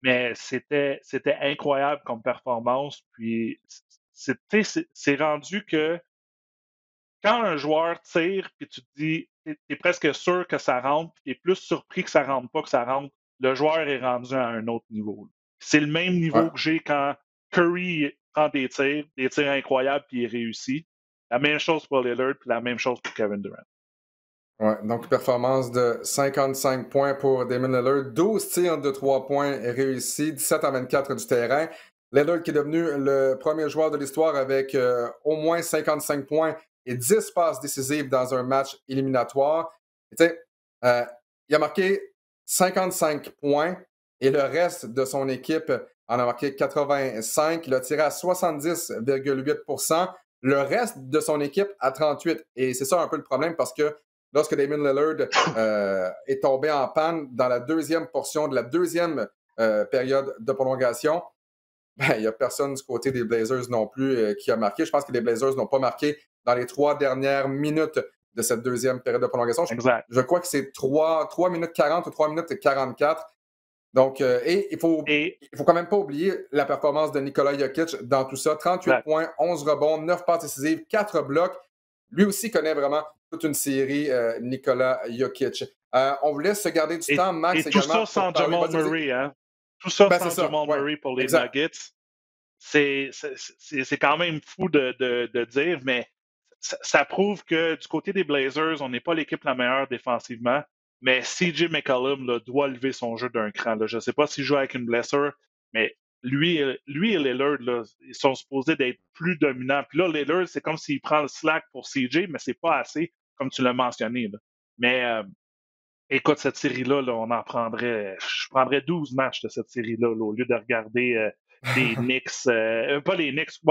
Mais c'était incroyable comme performance, puis c'est rendu que quand un joueur tire, puis tu te dis, t'es presque sûr que ça rentre, puis t'es plus surpris que ça rentre pas que ça rentre, le joueur est rendu à un autre niveau. C'est le même niveau que j'ai quand Curry prend des tirs incroyables, puis il réussit. La même chose pour Lillard, puis la même chose pour Kevin Durant. Ouais, donc performance de 55 points pour Damian Lillard, 12 tirs de 3 points réussis, 17-24 du terrain. Lillard qui est devenu le premier joueur de l'histoire avec au moins 55 points et 10 passes décisives dans un match éliminatoire. Il a marqué 55 points et le reste de son équipe en a marqué 85. Il a tiré à 70,8%. Le reste de son équipe à 38%. Et c'est ça un peu le problème parce que lorsque Damon Lillard est tombé en panne dans la deuxième portion de la deuxième période de prolongation, il n'y a personne du côté des Blazers non plus qui a marqué. Je pense que les Blazers n'ont pas marqué dans les 3 dernières minutes de cette deuxième période de prolongation. Exact. Je crois que c'est 3 minutes 40 ou 3 minutes 44. Donc, et il faut quand même pas oublier la performance de Nikola Jokic dans tout ça. 38 points, 11 rebonds, 9 passes décisives, 4 blocs. Lui aussi connaît vraiment toute une série, Nikola Jokic. On vous laisse se garder du temps, Max. Et tout ça sans Jamal Murray, hein? Tout ça sans Jamal Murray pour les Nuggets. C'est quand même fou de dire, mais ça prouve que du côté des Blazers, on n'est pas l'équipe la meilleure défensivement, mais CJ McCollum là, doit lever son jeu d'un cran. Là. Je ne sais pas s'il joue avec une blessure, mais lui et Lillard, là, ils sont supposés d'être plus dominants. Puis là, Lillard, c'est comme s'il prend le slack pour CJ, mais c'est pas assez, comme tu l'as mentionné. Là. Mais écoute, cette série-là, là, je prendrais 12 matchs de cette série-là au lieu de regarder les Knicks, pas les Knicks,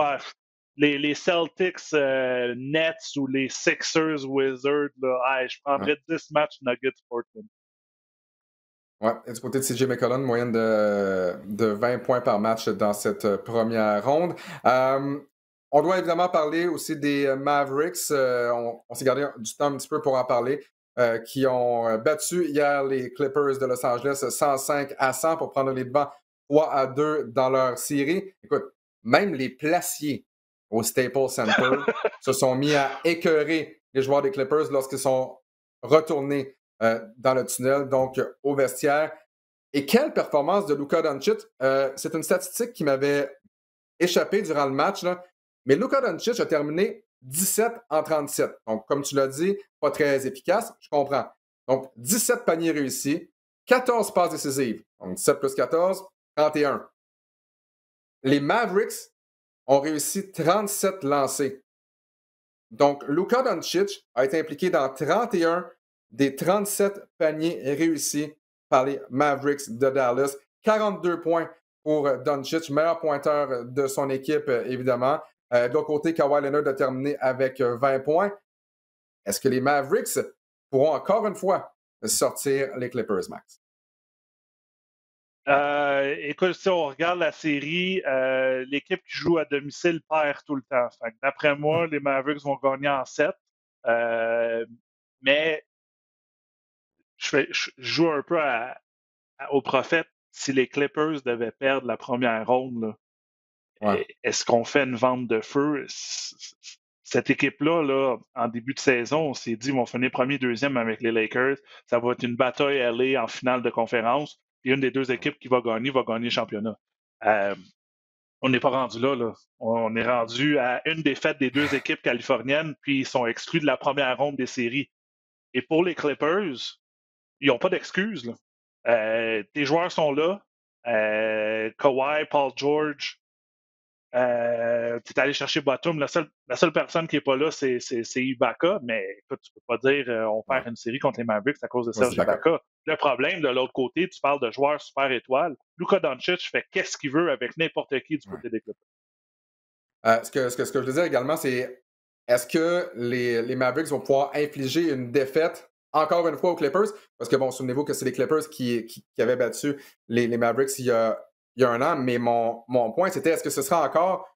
les Celtics, Nets ou les Sixers, Wizards. Là, je prendrais 10 matchs Nuggets Portland. Ouais, et du côté de CJ McCollum, moyenne de 20 points par match dans cette première ronde. On doit évidemment parler aussi des Mavericks. On s'est gardé du temps un petit peu pour en parler. Qui ont battu hier les Clippers de Los Angeles 105-100 pour prendre les devants 3-2 dans leur série. Écoute, même les placiers au Staples Center se sont mis à écœurer les joueurs des Clippers lorsqu'ils sont retournés dans le tunnel, donc au vestiaire. Et quelle performance de Luka Doncic! C'est une statistique qui m'avait échappé durant le match, là, mais Luka Doncic a terminé 17 en 37. Donc, comme tu l'as dit, pas très efficace, je comprends. Donc, 17 paniers réussis, 14 passes décisives. Donc, 17 plus 14, 31. Les Mavericks ont réussi 37 lancés. Donc, Luka Doncic a été impliqué dans 31 des 37 paniers réussis par les Mavericks de Dallas. 42 points pour Doncic, meilleur pointeur de son équipe, évidemment. De l'autre côté, Kawhi Leonard a terminé avec 20 points. Est-ce que les Mavericks pourront encore une fois sortir les Clippers, Max? Écoute, si on regarde la série, l'équipe qui joue à domicile perd tout le temps. D'après moi, les Mavericks vont gagner en 7. Mais je joue un peu au prophète. Si les Clippers devaient perdre la première ronde, là, est-ce qu'on fait une vente de feu? Cette équipe-là, là, en début de saison, on s'est dit, ils vont finir premier, deuxième avec les Lakers. Ça va être une bataille LA en finale de conférence. Et une des deux équipes qui va gagner le championnat. On n'est pas rendu là. On est rendu à une défaite des deux équipes californiennes, puis ils sont exclus de la première ronde des séries. Et pour les Clippers, ils n'ont pas d'excuses. Tes joueurs sont là. Kawhi, Paul George. Tu es allé chercher Batum. La seule personne qui n'est pas là, c'est Ibaka. Mais écoute, tu ne peux pas dire on perd une série contre les Mavericks à cause de Serge Ibaka. Le problème, de l'autre côté, tu parles de joueurs super étoiles. Luka Doncic fait qu'est-ce qu'il veut avec n'importe qui du côté des Clippers. Ce que je veux dire également, c'est est-ce que les Mavericks vont pouvoir infliger une défaite encore une fois aux Clippers? Parce que, bon, souvenez-vous que c'est les Clippers qui avaient battu les Mavericks il y a un an, mais mon point, c'était est-ce que ce sera encore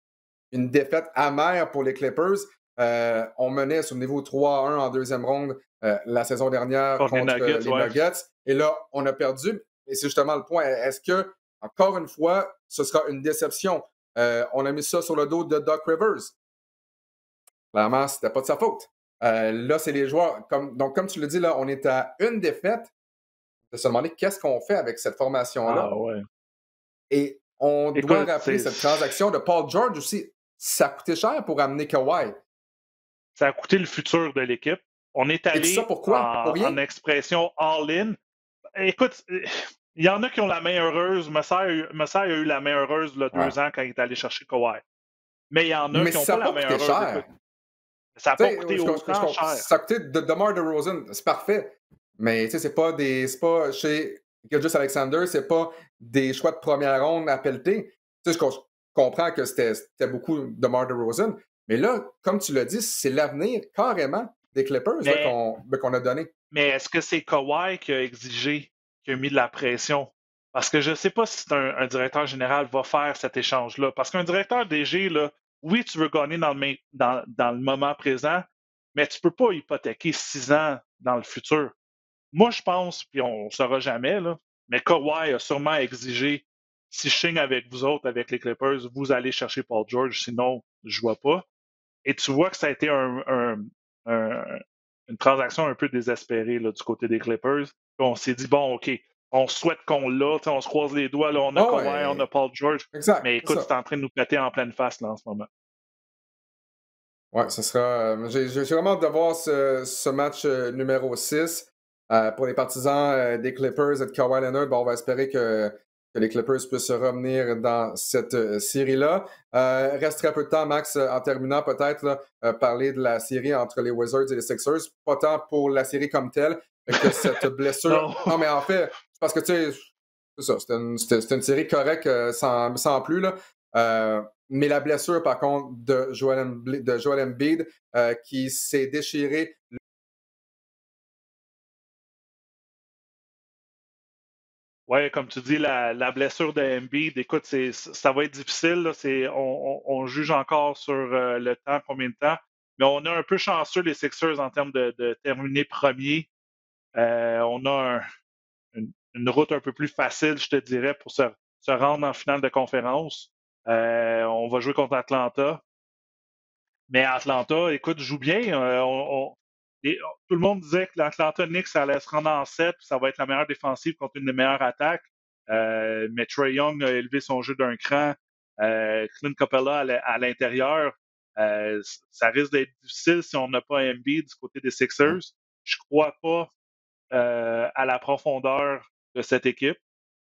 une défaite amère pour les Clippers? On menait, souvenez-vous, 3-1 en deuxième ronde la saison dernière contre les Nuggets. Et là, on a perdu. Et c'est justement le point. Est-ce que, encore une fois, ce sera une déception? On a mis ça sur le dos de Doc Rivers. Clairement, c'était pas de sa faute. Là, c'est les joueurs. Donc, comme tu le dis, là, on est à une défaite. De se demander qu'est-ce qu'on fait avec cette formation-là. Ah, ouais. Et on doit rappeler cette transaction de Paul George aussi. Ça a coûté cher pour amener Kawhi. Ça a coûté le futur de l'équipe. On est allé en expression all-in. Écoute, il y en a qui ont la main heureuse. Messiah a eu la main heureuse là, 2 ans quand il est allé chercher Kawhi. Mais il y en a qui n'ont pas la main heureuse. Cher. Ça n'a pas coûté autant cher. Ça a coûté de DeMar DeRozan. C'est parfait. Mais c'est pas chez Gilgeous Alexander, c'est pas des choix de première ronde à pelleter. Je comprends que c'était beaucoup DeMar DeRozan. Mais là, comme tu l'as dit, c'est l'avenir carrément des Clippers là, qu'on a donné. Mais est-ce que c'est Kawhi qui a exigé, qui a mis de la pression? Parce que je ne sais pas si un directeur général va faire cet échange-là. Parce qu'un directeur DG, là, oui, tu veux gagner dans le moment présent, mais tu ne peux pas hypothéquer 6 ans dans le futur. Moi, je pense, puis on ne saura jamais, là, mais Kawhi a sûrement exigé, si je signe avec vous autres, avec les Clippers, vous allez chercher Paul George, sinon, je ne vois pas. Et tu vois que ça a été une transaction un peu désespérée là, du côté des Clippers. Puis on s'est dit, bon, OK, on souhaite qu'on l'a, on se croise les doigts, là, on a Kawhi, on a Paul George. Exact, mais écoute, c'est en train de nous péter en pleine face là, en ce moment. Oui, ce sera. J'ai vraiment hâte de voir ce match numéro 6. Pour les partisans des Clippers et de Kawhi Leonard, on va espérer que les Clippers puissent revenir dans cette série-là. Reste très peu de temps, Max, en terminant peut-être, parler de la série entre les Wizards et les Sixers. Pas tant pour la série comme telle, mais que cette blessure. Non, mais en fait, c'est parce que tu sais, c'est ça, c'était une série correcte sans plus, là. Mais la blessure, par contre, de Joel Embiid, qui s'est déchiré. Oui, comme tu dis, la blessure de Embiid, écoute, ça va être difficile. Là, on juge encore sur le temps, combien de temps. Mais on a un peu chanceux, les Sixers, en termes de terminer premier. On a une route un peu plus facile, je te dirais, pour se rendre en finale de conférence. On va jouer contre Atlanta. Mais Atlanta, écoute, joue bien. Tout le monde disait que l'Atlanta Knicks allait se rendre en 7, puis ça va être la meilleure défensive contre une des meilleures attaques. Mais Trae Young a élevé son jeu d'un cran. Clint Capella à l'intérieur. Ça risque d'être difficile si on n'a pas Embiid du côté des Sixers. Je ne crois pas à la profondeur de cette équipe.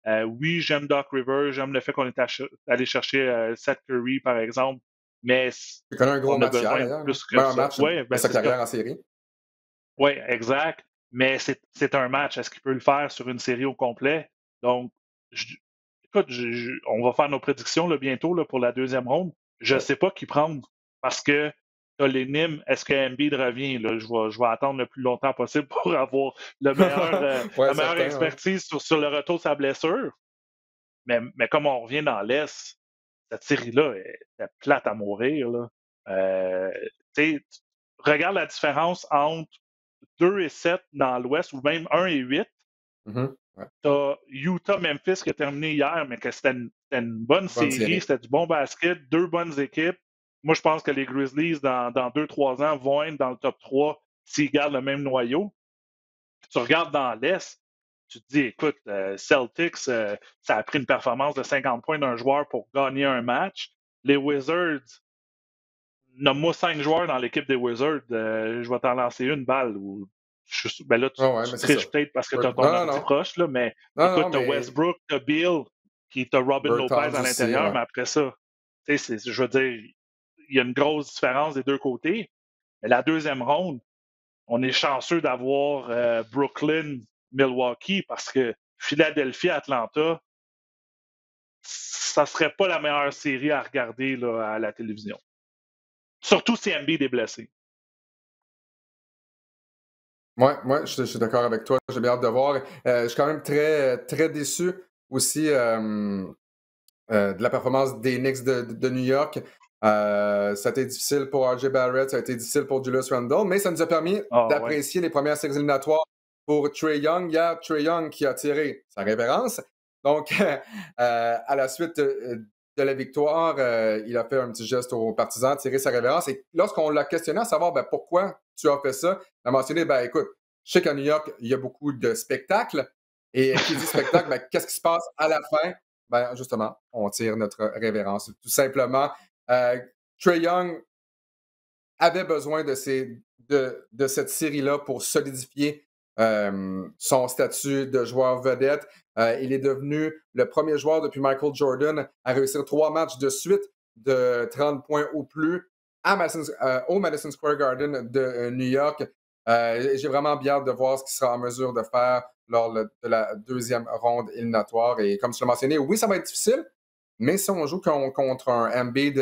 Oui, j'aime Doc Rivers, j'aime le fait qu'on est allé chercher Seth Curry, par exemple, mais Il connaît un gros on a match hier, besoin de d'ailleurs. plus que Un ça. match de sa carrière en série. Oui, exact. Mais c'est un match. Est-ce qu'il peut le faire sur une série au complet? Donc, écoute, on va faire nos prédictions là, bientôt là, pour la deuxième ronde. Je ne sais pas qui prendre parce que tu as l'énigme, est-ce que Embiid revient? Là? Je vais attendre le plus longtemps possible pour avoir la meilleure expertise sur le retour de sa blessure. Mais comme on revient dans l'Est, cette série-là était plate à mourir. Là. Regarde la différence entre 2 et 7 dans l'Ouest, ou même 1 et 8. Mm-hmm. Ouais. Tu as Utah-Memphis qui a terminé hier, mais que c'était une bonne série, c'était du bon basket, 2 bonnes équipes. Moi, je pense que les Grizzlies, dans 2-3 ans, vont être dans le top 3 s'ils gardent le même noyau. Puis tu regardes dans l'Est, tu te dis, écoute, Celtics, ça a pris une performance de 50 points d'un joueur pour gagner un match. Les Wizards, nomme-moi 5 joueurs dans l'équipe des Wizards, je vais t'en lancer une balle. Ben là, tu triches peut-être parce que tu as ton ordi proche, là, mais écoute, tu as Westbrook, tu as Bill, puis tu as Robin Lopez à l'intérieur, mais après ça, je veux dire, il y a une grosse différence des deux côtés. Mais la deuxième ronde, on est chanceux d'avoir Brooklyn, Milwaukee, parce que Philadelphie, Atlanta, ça serait pas la meilleure série à regarder là, à la télévision. Surtout si Embiid est blessé. Oui, je suis d'accord avec toi. J'ai bien hâte de voir. Je suis quand même très, très déçu aussi de la performance des Knicks de New York. Ça a été difficile pour R.J. Barrett, ça a été difficile pour Julius Randle, mais ça nous a permis d'apprécier les premières séries éliminatoires pour Trae Young. Il y a Trae Young qui a tiré sa révérence. Donc, à la suite de la victoire, il a fait un petit geste aux partisans, tiré sa révérence. Et lorsqu'on l'a questionné à savoir pourquoi tu as fait ça, il a mentionné, écoute, je sais qu'à New York, il y a beaucoup de spectacles. Et qui dit spectacle, qu'est-ce qui se passe à la fin? Justement, on tire notre révérence. Tout simplement, Trae Young avait besoin de cette série-là pour solidifier son statut de joueur vedette. Il est devenu le premier joueur depuis Michael Jordan à réussir 3 matchs de suite de 30 points ou plus au Madison Square Garden de New York. J'ai vraiment bien hâte de voir ce qu'il sera en mesure de faire lors de la deuxième ronde éliminatoire. Et comme tu l'as mentionné, oui, ça va être difficile, mais si on joue contre un Embiid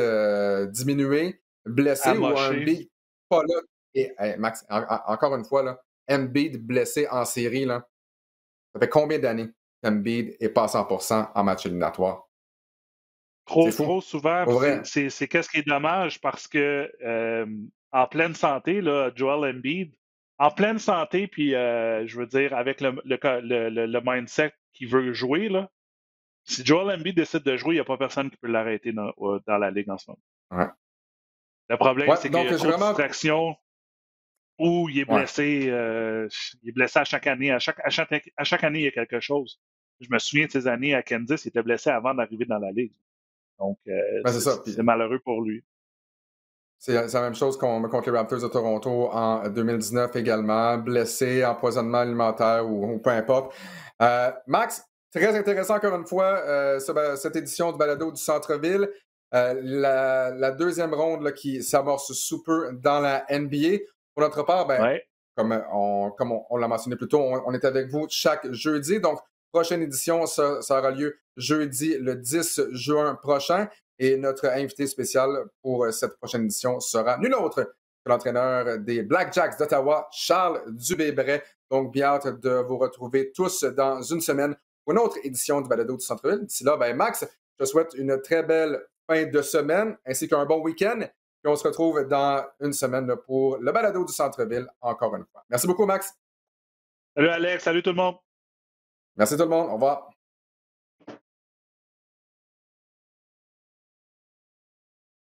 diminué, blessé, ou un Embiid pas là, Et hey, Max, encore une fois, là, Embiid blessé en série, là, ça fait combien d'années qu'Embiid n'est pas à 100% en match éliminatoire? C'est fou. Trop souvent, Pour vrai. c'est qu'est-ce qui est dommage parce que en pleine santé, là, Joel Embiid, en pleine santé, puis je veux dire, avec le mindset qu'il veut jouer, là, si Joel Embiid décide de jouer, il n'y a pas personne qui peut l'arrêter dans la Ligue en ce moment. Ouais. Le problème, Ouais, c'est qu'il y donc a j'ai trop de vraiment. distractions ou il est Ouais. blessé. Il est blessé à chaque année. À chaque année, il y a quelque chose. Je me souviens de ces années à Kansas, il était blessé avant d'arriver dans la Ligue. Donc, Ben, c'est ça. Puis c'est malheureux pour lui. c'est la même chose contre les Raptors de Toronto en 2019 également. Blessé, empoisonnement alimentaire ou peu importe. Max, très intéressant encore une fois, cette édition du balado du Centre-Ville. La deuxième ronde là, qui s'amorce sous peu dans la NBA. Pour notre part, ben, Ouais. comme on l'a mentionné plus tôt, on est avec vous chaque jeudi. Donc, prochaine édition, ça aura lieu jeudi le 10 juin prochain. Et notre invité spécial pour cette prochaine édition sera nul autre que l'entraîneur des Blackjacks d'Ottawa, Charles Dubé-Bret. Donc, bien hâte de vous retrouver tous dans une semaine pour une autre édition du Balado du Centre-Ville. D'ici là, ben Max, je te souhaite une très belle fin de semaine ainsi qu'un bon week-end. Puis on se retrouve dans une semaine pour le Balado du Centre-Ville encore une fois. Merci beaucoup, Max. Salut Alex, salut tout le monde. Merci tout le monde. Au revoir.